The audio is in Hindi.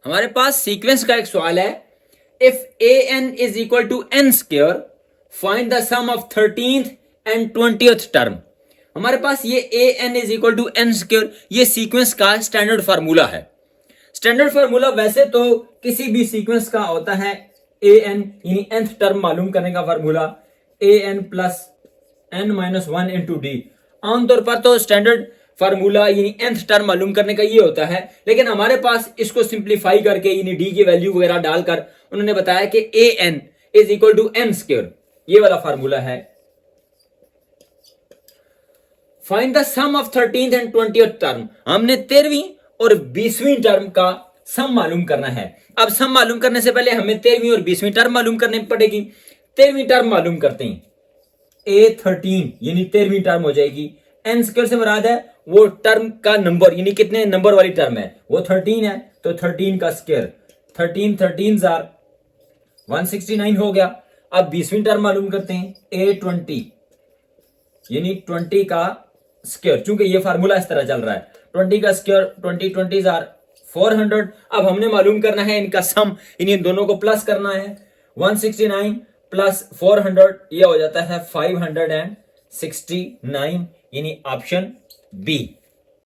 हमारे पास सीक्वेंस का एक सवाल है, if A N is equal to N square find the sum of 13th and 20th term. हमारे पास ये A N is equal to N square, ये सीक्वेंस का स्टैंडर्ड फार्मूला है। स्टैंडर्ड फार्मूला वैसे तो किसी भी सीक्वेंस का होता है ए एन, यानी nth टर्म मालूम करने का formula A N plus N minus one into D. आमतौर पर तो स्टैंडर्ड फार्मूला यानी nth टर्म मालूम करने का ये होता है, लेकिन हमारे पास इसको सिंप्लीफाई करके यानी डी की वैल्यू वगैरह डालकर उन्होंने बताया कि A N is equal to N square, ये वाला फार्मूला है। Find the sum of 13th and 20th term. हमने 13वीं और 20वीं टर्म का सम मालूम करना है। अब सम मालूम करने से पहले हमें 13वीं और 20वीं टर्म मालूम करनी पड़ेगी। 13वीं टर्म मालूम करते हैं, A13 यानी 13वीं टर्म हो जाएगी। एन स्क्वायर से मुराद है वो टर्म का नंबर, यानी कितने नंबर वाली टर्म है, वो 13 है, तो 13 का स्क्वायर 13 169 हो गया। अब 20वीं टर्म मालूम करते हैं, A20 यानी 20 का स्क्वायर, चूंकि ये फार्मूला इस तरह चल रहा है, 20 का स्क्वायर 20 400। अब हमने मालूम करना है इनका सम, इन दोनों को प्लस करना है। 169 प्लस 400 ये हो जाता है 569, यानी ऑप्शन बी।